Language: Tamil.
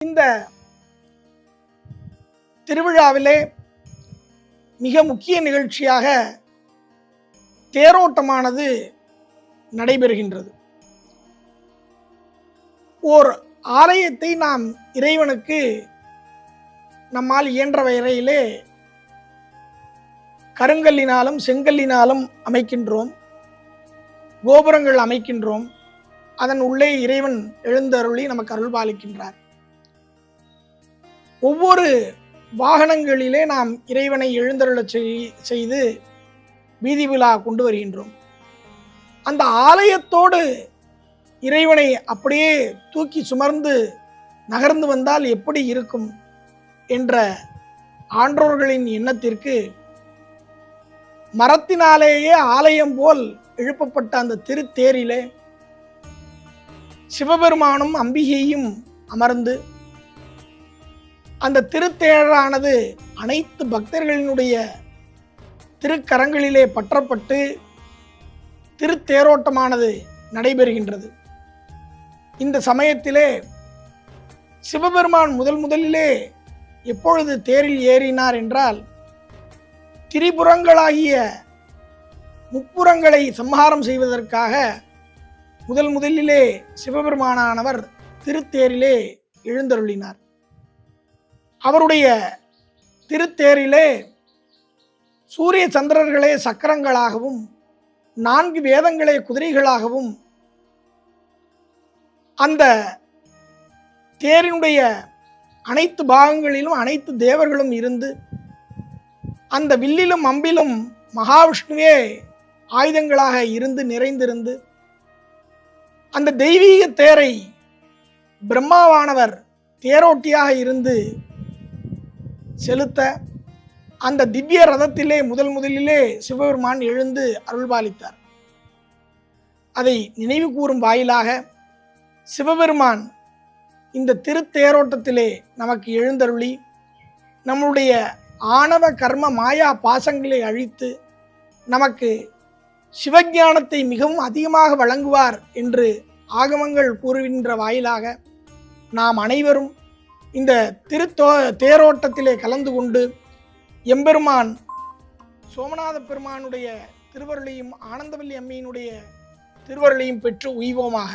இந்த திருவிழாவிலே மிக முக்கிய நிகழ்ச்சியாக தேரோட்டமானது நடைபெறுகின்றது. ஓர் ஆலயத்தை நாம் இறைவனுக்கு நம்மால் இயன்ற வரையிலே கருங்கல்லினாலும் செங்கல்லினாலும் அமைக்கின்றோம், கோபுரங்கள் அமைக்கின்றோம். அதன் உள்ளே இறைவன் எழுந்தருளி நமக்கு அருள்பாலிக்கின்றார். ஒவ்வொரு வாகனங்களிலே நாம் இறைவனை எழுந்தருளச் செய்து வீதி விழா கொண்டு வருகின்றோம். அந்த ஆலயத்தோடு இறைவனை அப்படியே தூக்கி சுமர்ந்து நகர்ந்து வந்தால் எப்படி இருக்கும் என்ற ஆன்றோர்களின் எண்ணத்திற்கு மரத்தினாலேயே ஆலயம் போல் எழுப்பப்பட்ட அந்த திருத்தேரிலே சிவபெருமானும் அம்பிகையும் அமர்ந்து அந்த திருத்தேரானது அனைத்து பக்தர்களினுடைய திருக்கரங்களிலே பற்றப்பட்டு திருத்தேரோட்டமானது நடைபெறுகின்றது. இந்த சமயத்திலே சிவபெருமான் முதலிலே எப்பொழுது தேரில் ஏறினார் என்றால், திரிபுரங்களாகிய முப்புறங்களை சம்ஹாரம் செய்வதற்காக முதலிலே சிவபெருமானானவர் திருத்தேரிலே எழுந்தருளினார். அவருடைய திருத்தேரிலே சூரிய சந்திரர்களே சக்கரங்களாகவும் 4 வேதங்களே குதிரைகளாகவும் அந்த தேரினுடைய அனைத்து பாகங்களிலும் அனைத்து தேவர்களும் இருந்து, அந்த வில்லிலும் அம்பிலும் மகாவிஷ்ணுவே ஆயுதங்களாக இருந்து நிறைந்திருந்து, அந்த தெய்வீக தேரை பிரம்மாவானவர் தேரோட்டியாக இருந்து செலுத்த, அந்த திவ்ய ரதத்திலே முதலிலே சிவபெருமான் எழுந்து அருள்பாலித்தார். அதை நினைவு கூறும் வாயிலாக சிவபெருமான் இந்த திருத்தேரோட்டத்திலே நமக்கு எழுந்தருளி நம்முடைய ஆணவ கர்ம மாயா பாசங்களை அழித்து நமக்கு சிவஞானத்தை மிகவும் அதிகமாக வழங்குவார் என்று ஆகமங்கள் கூறுகின்ற வாயிலாக நாம் அனைவரும் இந்த தேரோட்டத்திலே கலந்து கொண்டு எம்பெருமான் சோமநாத பெருமானுடைய திருவருளையும் ஆனந்தவல்லி அம்மையினுடைய திருவருளையும் பெற்று உய்வோமாக.